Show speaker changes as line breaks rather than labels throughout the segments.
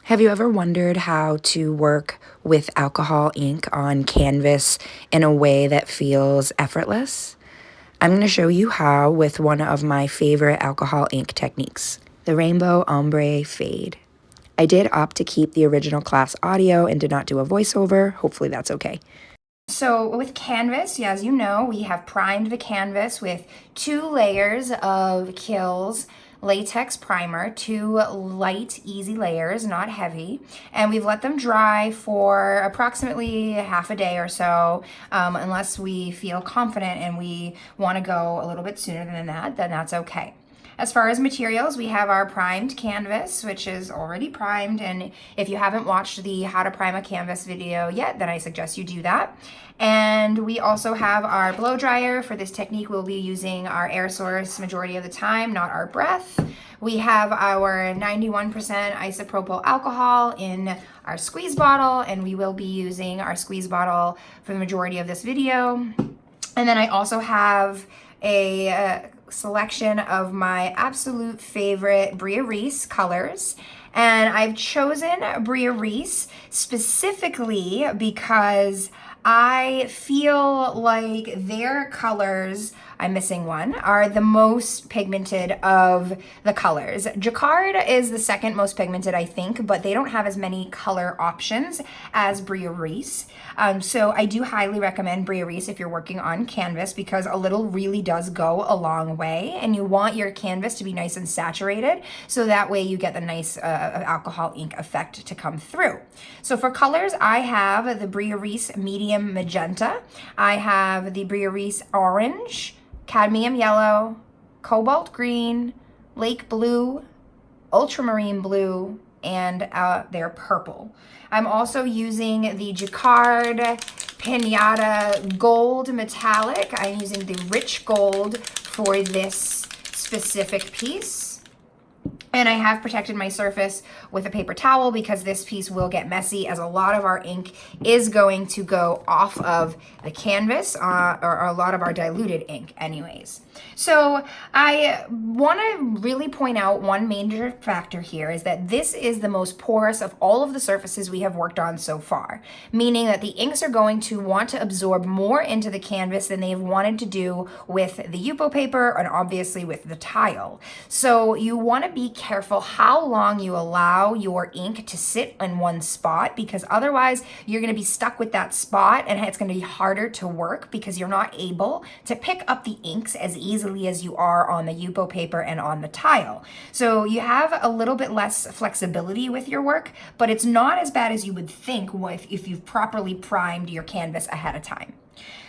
Have you ever wondered how to work with alcohol ink on canvas in a way that feels effortless? I'm going to show you how with one of my favorite alcohol ink techniques, the Rainbow Ombre Fade. I did opt to keep the original class audio and did not do a voiceover. Hopefully that's okay. So with canvas, as you know, we have primed the canvas with 2 layers of Kiehl's latex primer, 2 light, easy layers, not heavy, and we've let them dry for approximately half a day or so, unless we feel confident and we want to go a little bit sooner than that, then that's okay. As far as materials, we have our primed canvas, which is already primed, and if you haven't watched the how to prime a canvas video yet, then I suggest you do that. And we also have our blow dryer. For this technique, we'll be using our air source majority of the time, not our breath. We have our 91% isopropyl alcohol in our squeeze bottle, and we will be using our squeeze bottle for the majority of this video. And then I also have a selection of my absolute favorite Bria Reese colors. And I've chosen Bria Reese specifically because I feel like their colors, I'm missing one, are the most pigmented of the colors. Jacquard is the second most pigmented, I think, but they don't have as many color options as Bria Reese. So I do highly recommend Bria Reese if you're working on canvas, because a little really does go a long way, and you want your canvas to be nice and saturated, so that way you get the nice alcohol ink effect to come through. So for colors, I have the Bria Reese medium magenta, I have the Bria Reese orange, cadmium yellow, cobalt green, lake blue, ultramarine blue, and they're purple. I'm also using the Jacquard Pinata Gold Metallic. I'm using the rich gold for this specific piece. And I have protected my surface with a paper towel because this piece will get messy, as a lot of our ink is going to go off of the canvas, or a lot of our diluted ink anyways. So I want to really point out one major factor here is that this is the most porous of all of the surfaces we have worked on so far, meaning that the inks are going to want to absorb more into the canvas than they've wanted to do with the Yupo paper and obviously with the tile. So you want to be careful how long you allow your ink to sit in one spot, because otherwise you're going to be stuck with that spot and it's going to be harder to work because you're not able to pick up the inks as easily as you are on the Yupo paper and on the tile. So you have a little bit less flexibility with your work, but it's not as bad as you would think if you've properly primed your canvas ahead of time.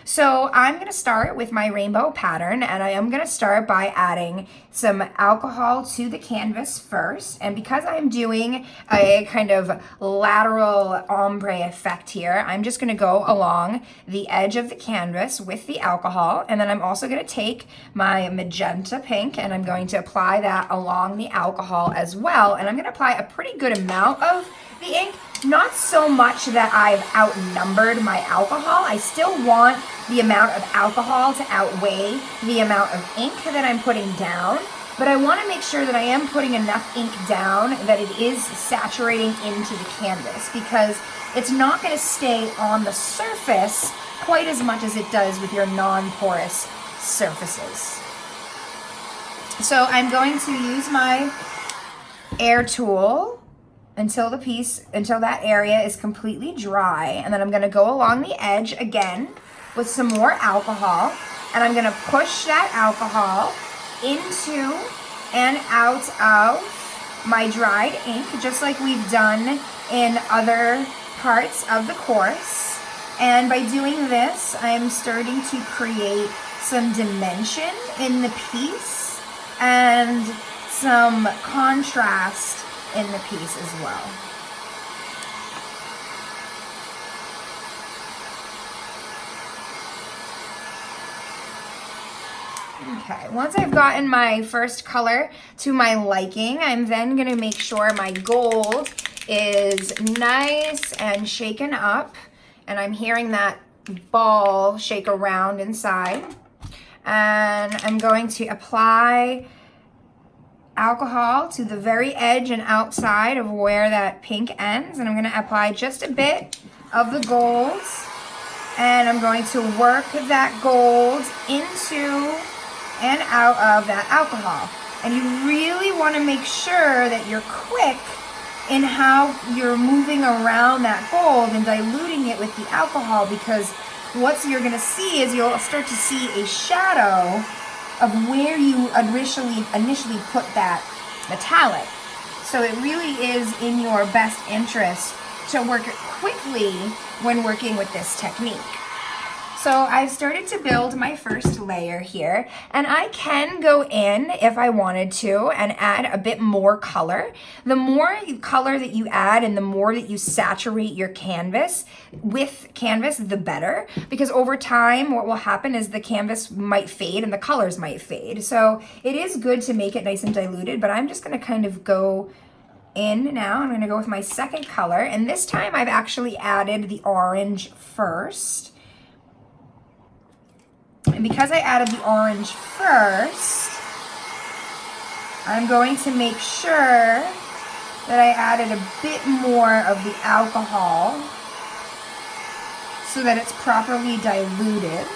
So I'm going to start with my rainbow pattern, and I am going to start by adding some alcohol to the canvas first. And because I'm doing a kind of lateral ombre effect here, I'm just going to go along the edge of the canvas with the alcohol. And then I'm also going to take my magenta pink and I'm going to apply that along the alcohol as well. And I'm going to apply a pretty good amount of the ink, not so much that I've outnumbered my alcohol. I still want the amount of alcohol to outweigh the amount of ink that I'm putting down, but I want to make sure that I am putting enough ink down that it is saturating into the canvas, because it's not going to stay on the surface quite as much as it does with your non-porous surfaces. So I'm going to use my air tool until that area is completely dry, and then I'm going to go along the edge again with some more alcohol, and I'm going to push that alcohol into and out of my dried ink, just like we've done in other parts of the course. And by doing this, I'm starting to create some dimension in the piece and some contrast in the piece as well. Okay, once I've gotten my first color to my liking, I'm then going to make sure my gold is nice and shaken up, and I'm hearing that ball shake around inside. And I'm going to apply alcohol to the very edge and outside of where that pink ends, and I'm going to apply just a bit of the gold, and I'm going to work that gold into and out of that alcohol. And you really want to make sure that you're quick in how you're moving around that gold and diluting it with the alcohol, because what you're going to see is you'll start to see a shadow of where you initially put that metallic. So it really is in your best interest to work quickly when working with this technique. So I've started to build my first layer here, and I can go in if I wanted to and add a bit more color. The more color that you add and the more that you saturate your canvas with canvas, the better, because over time what will happen is the canvas might fade and the colors might fade. So it is good to make it nice and diluted, but I'm just going to kind of go in now. I'm going to go with my second color, and this time I've actually added the orange first. And because I added the orange first, I'm going to make sure that I added a bit more of the alcohol so that it's properly diluted.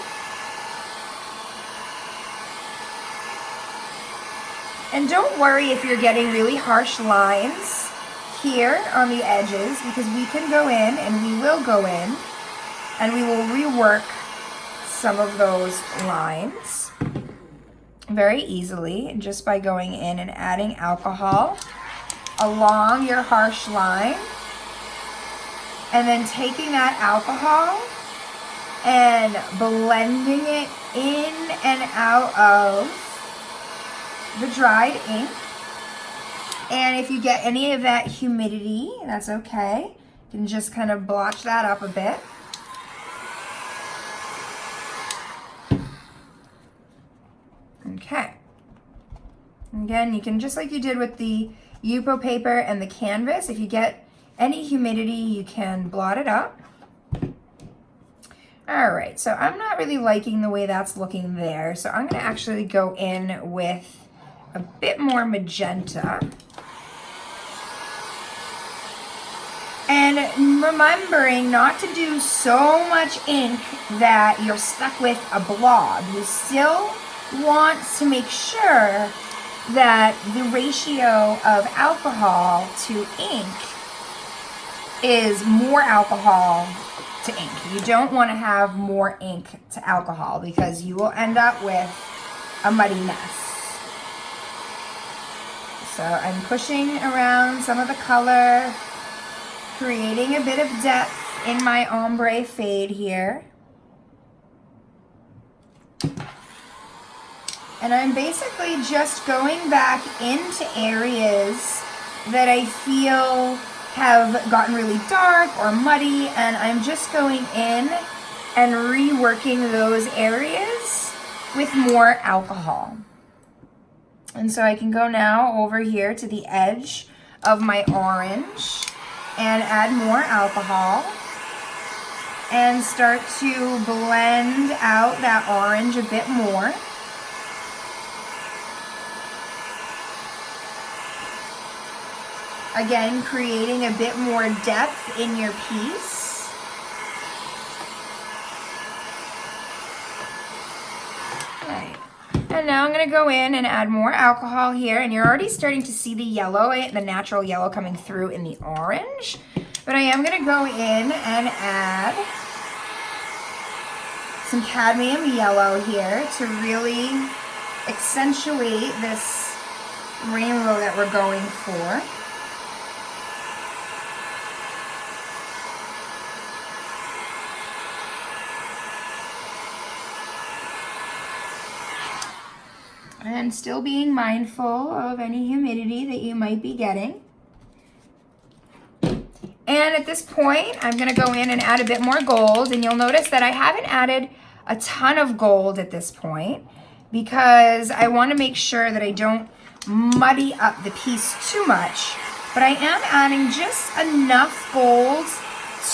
And don't worry if you're getting really harsh lines here on the edges, because we can go in, and we will go in, and we will rework some of those lines very easily just by going in and adding alcohol along your harsh line, and then taking that alcohol and blending it in and out of the dried ink. And if you get any of that humidity, that's okay. You can just kind of blotch that up a bit. Okay. Again, you can, just like you did with the Yupo paper and the canvas, if you get any humidity, you can blot it up. All right, so I'm not really liking the way that's looking there, so I'm going to actually go in with a bit more magenta. And remembering not to do so much ink that you're stuck with a blob. You still want to make sure that the ratio of alcohol to ink is more alcohol to ink. You don't want to have more ink to alcohol, because you will end up with a muddy mess. So I'm pushing around some of the color, creating a bit of depth in my ombre fade here. And I'm basically just going back into areas that I feel have gotten really dark or muddy, and I'm just going in and reworking those areas with more alcohol. And so I can go now over here to the edge of my orange and add more alcohol and start to blend out that orange a bit more. Again, creating a bit more depth in your piece. Right. And now I'm going to go in and add more alcohol here, and you're already starting to see the yellow, the natural yellow coming through in the orange. But I am going to go in and add some cadmium yellow here to really accentuate this rainbow that we're going for. And still being mindful of any humidity that you might be getting. And at this point, I'm going to go in and add a bit more gold. And you'll notice that I haven't added a ton of gold at this point, because I want to make sure that I don't muddy up the piece too much. But I am adding just enough gold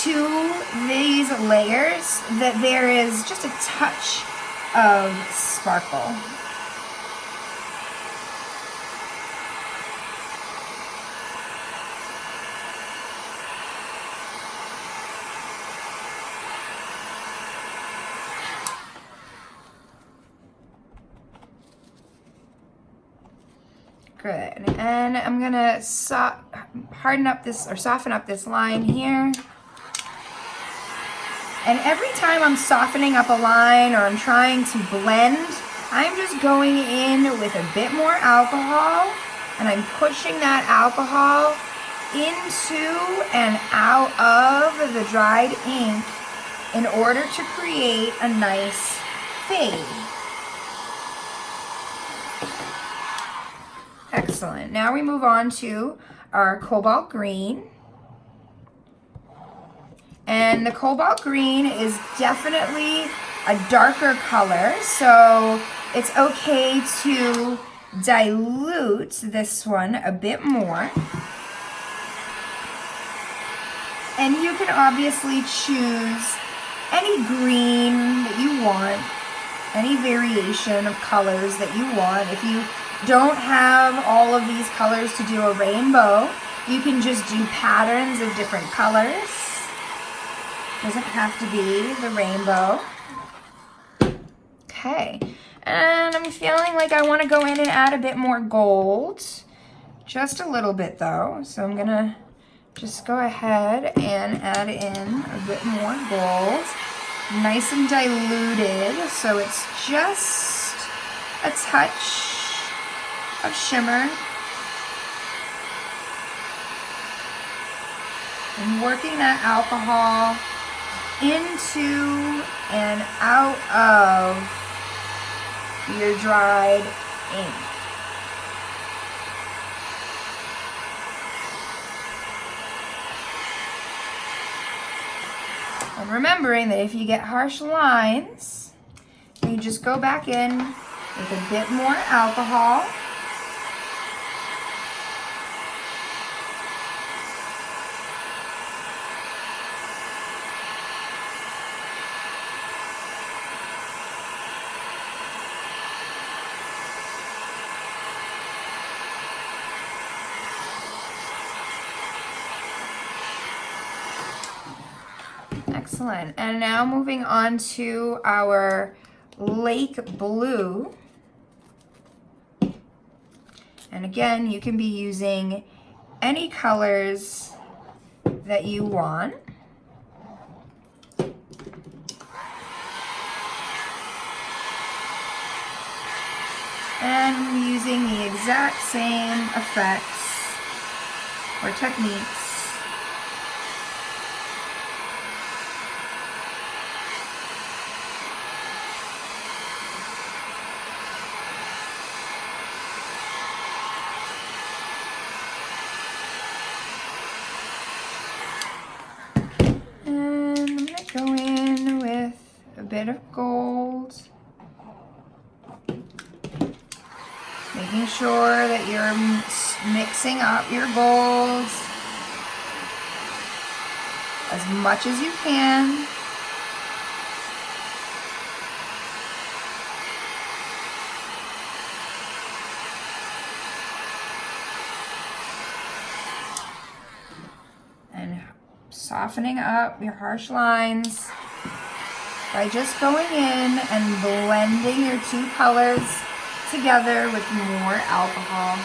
to these layers that there is just a touch of sparkle. Good. And I'm gonna harden up this, or soften up this line here. And every time I'm softening up a line or I'm trying to blend, I'm just going in with a bit more alcohol, and I'm pushing that alcohol into and out of the dried ink in order to create a nice fade. Excellent. Now we move on to our cobalt green. And the cobalt green is definitely a darker color, so it's okay to dilute this one a bit more. And you can obviously choose any green that you want, any variation of colors that you want. If you don't have all of these colors to do a rainbow, you can just do patterns of different colors. Doesn't have to be the rainbow. Okay, and I'm feeling like I want to go in and add a bit more gold. Just a little bit though, so I'm gonna just go ahead and add in a bit more gold. Nice and diluted, so it's just a touch of shimmer. And working that alcohol into and out of your dried ink. And remembering that if you get harsh lines, you just go back in with a bit more alcohol. Excellent. And now moving on to our lake blue. And again, you can be using any colors that you want. And using the exact same effects or techniques. Go in with a bit of gold, making sure that you're mixing up your golds as much as you can. And softening up your harsh lines by just going in and blending your two colors together with more alcohol.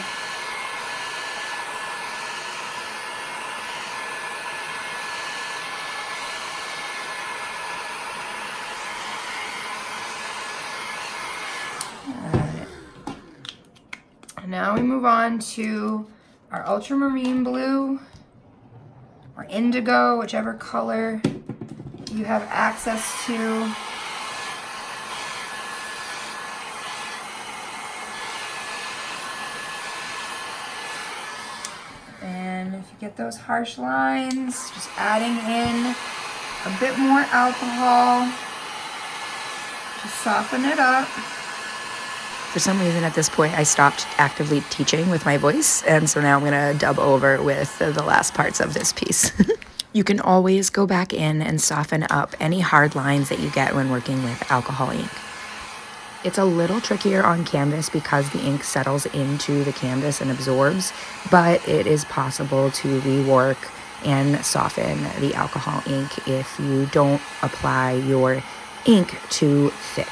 And now we move on to our ultramarine blue or indigo, whichever color you have access to. And if you get those harsh lines, just adding in a bit more alcohol to soften it up.
For some reason at this point I stopped actively teaching with my voice, and so now I'm gonna dub over with the last parts of this piece. You can always go back in and soften up any hard lines that you get when working with alcohol ink. It's a little trickier on canvas because the ink settles into the canvas and absorbs, but it is possible to rework and soften the alcohol ink if you don't apply your ink too thick.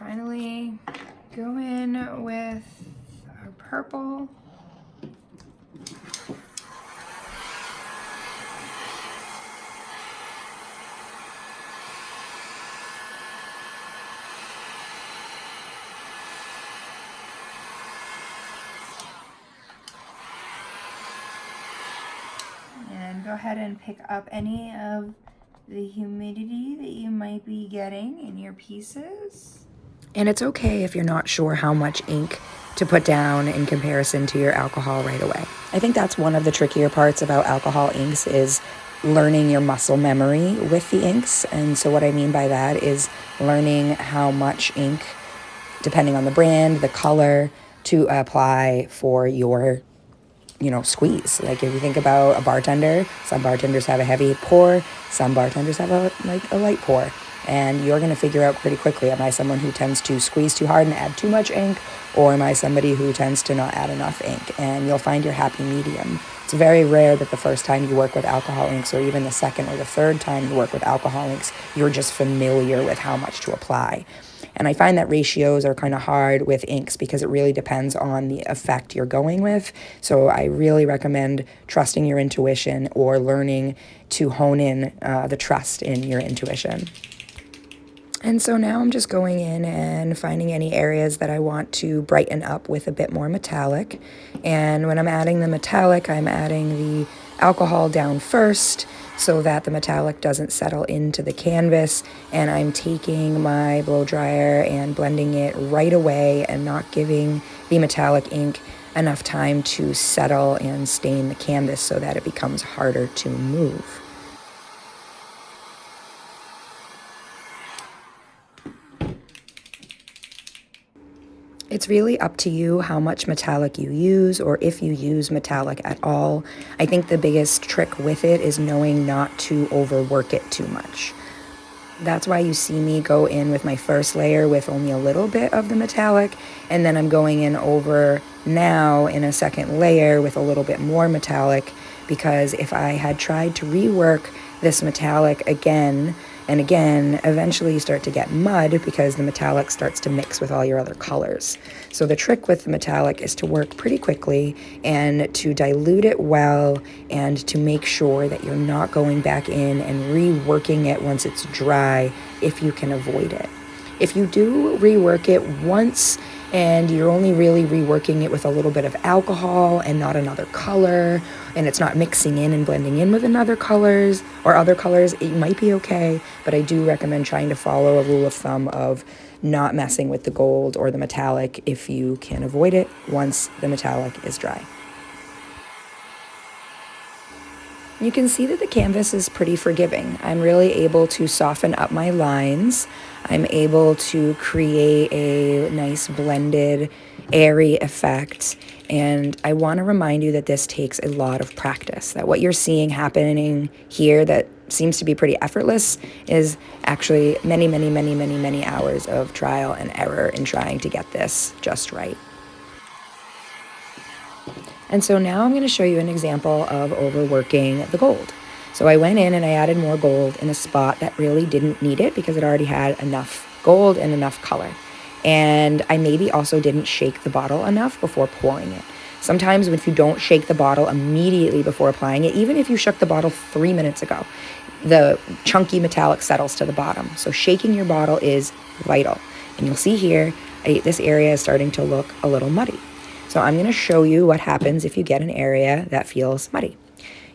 finally go in with our purple. And go ahead and pick up any of the humidity that you might be getting in your pieces. And it's okay if you're not sure how much ink to put down in comparison to your alcohol right away. I think that's one of the trickier parts about alcohol inks is learning your muscle memory with the inks. And so what I mean by that is learning how much ink, depending on the brand, the color, to apply for your squeeze. Like if you think about a bartender, some bartenders have a heavy pour, some bartenders have a light pour. And you're going to figure out pretty quickly, am I someone who tends to squeeze too hard and add too much ink, or am I somebody who tends to not add enough ink? And you'll find your happy medium. It's very rare that the first time you work with alcohol inks, or even the second or the third time you work with alcohol inks, you're just familiar with how much to apply. And I find that ratios are kind of hard with inks because it really depends on the effect you're going with. So I really recommend trusting your intuition or learning to hone in the trust in your intuition. And so now I'm just going in and finding any areas that I want to brighten up with a bit more metallic. And when I'm adding the metallic, I'm adding the alcohol down first so that the metallic doesn't settle into the canvas. And I'm taking my blow dryer and blending it right away and not giving the metallic ink enough time to settle and stain the canvas so that it becomes harder to move. It's really up to you how much metallic you use or if you use metallic at all. I think the biggest trick with it is knowing not to overwork it too much. That's why you see me go in with my first layer with only a little bit of the metallic, and then I'm going in over now in a second layer with a little bit more metallic, because if I had tried to rework this metallic again and again, eventually you start to get mud because the metallic starts to mix with all your other colors. So the trick with the metallic is to work pretty quickly and to dilute it well and to make sure that you're not going back in and reworking it once it's dry if you can avoid it. If you do rework it once and you're only really reworking it with a little bit of alcohol and not another color, and it's not mixing in and blending in with another colors or other colors, it might be okay, but I do recommend trying to follow a rule of thumb of not messing with the gold or the metallic if you can avoid it once the metallic is dry. You can see that the canvas is pretty forgiving. I'm really able to soften up my lines. I'm able to create a nice blended, airy effect. And I want to remind you that this takes a lot of practice, that what you're seeing happening here that seems to be pretty effortless is actually many, many, many, many, many hours of trial and error in trying to get this just right. And so now I'm going to show you an example of overworking the gold. So I went in and I added more gold in a spot that really didn't need it because it already had enough gold and enough color. And I maybe also didn't shake the bottle enough before pouring it. Sometimes if you don't shake the bottle immediately before applying it, even if you shook the bottle 3 minutes ago, the chunky metallic settles to the bottom. So shaking your bottle is vital. And you'll see here, this area is starting to look a little muddy. So I'm going to show you what happens if you get an area that feels muddy.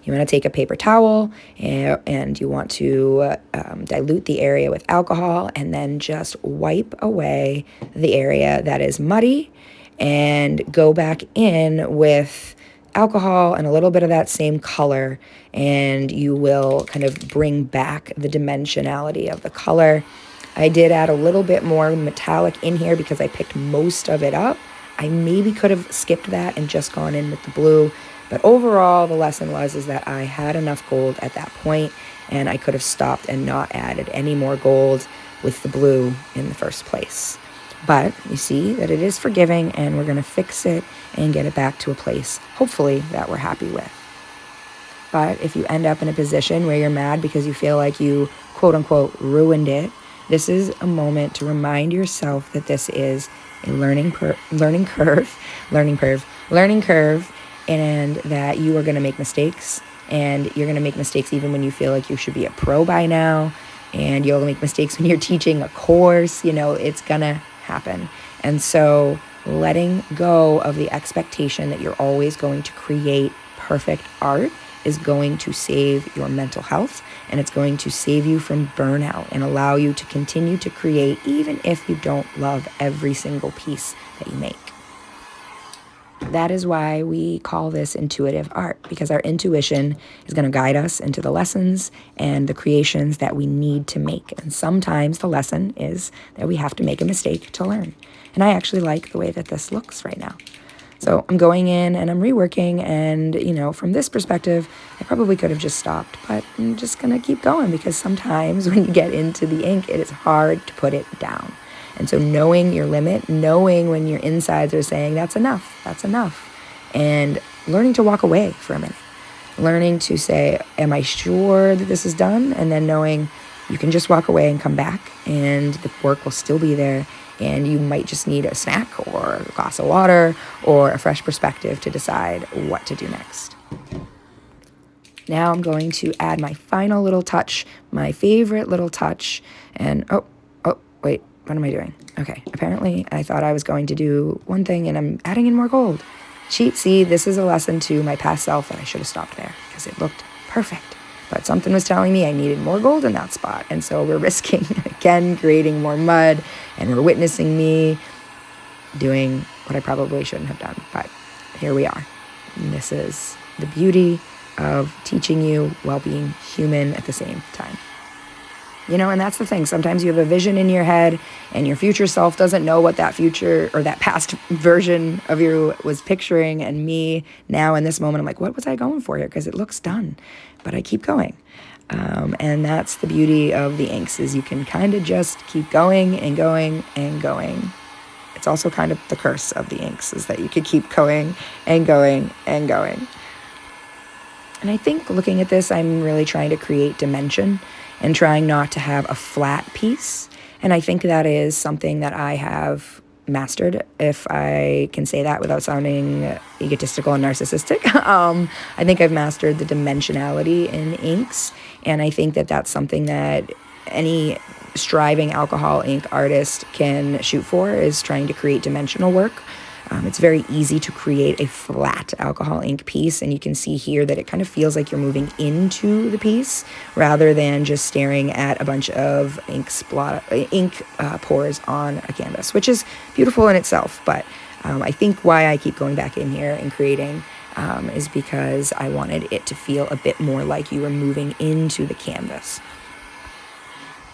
You want to take a paper towel and you want to dilute the area with alcohol and then just wipe away the area that is muddy and go back in with alcohol and a little bit of that same color, and you will kind of bring back the dimensionality of the color. I did add a little bit more metallic in here because I picked most of it up. I maybe could have skipped that and just gone in with the blue, but overall the lesson is that I had enough gold at that point and I could have stopped and not added any more gold with the blue in the first place. But you see that it is forgiving, and we're going to fix it and get it back to a place, hopefully, that we're happy with. But if you end up in a position where you're mad because you feel like you, quote unquote, ruined it, This is a moment to remind yourself that this is a learning curve, and that you are going to make mistakes, and you're going to make mistakes even when you feel like you should be a pro by now, and you'll make mistakes when you're teaching a course. It's going to happen. And so letting go of the expectation that you're always going to create perfect art is going to save your mental health, and it's going to save you from burnout and allow you to continue to create even if you don't love every single piece that you make. That is why we call this intuitive art, because our intuition is going to guide us into the lessons and the creations that we need to make. And sometimes the lesson is that we have to make a mistake to learn. And I actually like the way that this looks right now. So I'm going in and I'm reworking, and from this perspective, I probably could have just stopped, but I'm just going to keep going, because sometimes when you get into the ink, it is hard to put it down. And so knowing your limit, knowing when your insides are saying, that's enough, and learning to walk away for a minute, learning to say, am I sure that this is done? And then knowing you can just walk away and come back, and the work will still be there. And you might just need a snack or a glass of water or a fresh perspective to decide what to do next. Now I'm going to add my final little touch, my favorite little touch. And wait, what am I doing? Okay, apparently I thought I was going to do one thing, and I'm adding in more gold. See, this is a lesson to my past self that I should have stopped there, because it looked perfect. But something was telling me I needed more gold in that spot. And so we're risking, again, creating more mud, and we're witnessing me doing what I probably shouldn't have done. But here we are. And this is the beauty of teaching you while being human at the same time. And that's the thing. Sometimes you have a vision in your head, and your future self doesn't know what that future or that past version of you was picturing. And me now in this moment, I'm like, what was I going for here? Because it looks done, but I keep going. And that's the beauty of the inks, is you can kind of just keep going and going and going. It's also kind of the curse of the inks, is that you could keep going and going and going. And I think looking at this, I'm really trying to create dimension and trying not to have a flat piece. And I think that is something that I have mastered, if I can say that without sounding egotistical and narcissistic. I think I've mastered the dimensionality in inks, and I think that that's something that any striving alcohol ink artist can shoot for, is trying to create dimensional work. It's very easy to create a flat alcohol ink piece, and you can see here that it kind of feels like you're moving into the piece rather than just staring at a bunch of ink pores on a canvas, which is beautiful in itself. But I think why I keep going back in here and creating is because I wanted it to feel a bit more like you were moving into the canvas.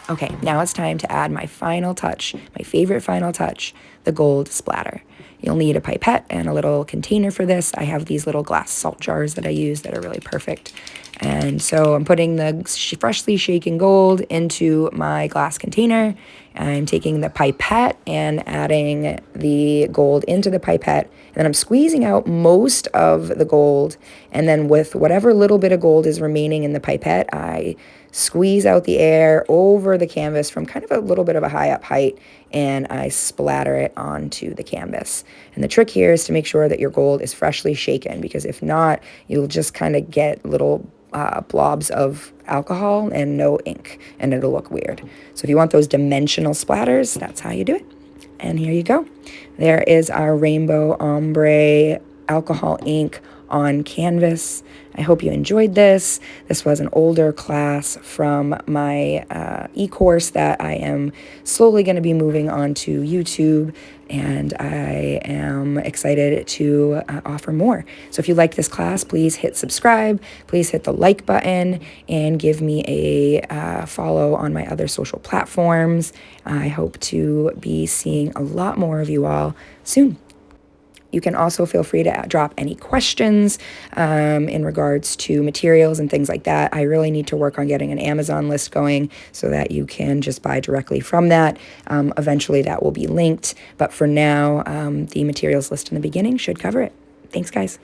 Okay, now it's time to add my final touch, my favorite final touch, the gold splatter. You'll need a pipette and a little container for this. I have these little glass salt jars that I use that are really perfect. And so I'm putting the freshly shaken gold into my glass container. I'm taking the pipette and adding the gold into the pipette. And then I'm squeezing out most of the gold. And then with whatever little bit of gold is remaining in the pipette, I squeeze out the air over the canvas from kind of a little bit of a high up height, and I splatter it onto the canvas. And the trick here is to make sure that your gold is freshly shaken, because if not, you'll just kind of get little blobs of alcohol and no ink, and it'll look weird. So if you want those dimensional splatters, that's how you do it. And here you go. There is our rainbow ombre alcohol ink on canvas. I hope you enjoyed this. This was an older class from my e-course that I am slowly going to be moving on to YouTube, and I am excited to offer more. So if you like this class, please hit subscribe, please hit the like button, and give me a follow on my other social platforms. I hope to be seeing a lot more of you all soon. You can also feel free to drop any questions in regards to materials and things like that. I really need to work on getting an Amazon list going so that you can just buy directly from that. Eventually that will be linked, but for now, the materials list in the beginning should cover it. Thanks, guys.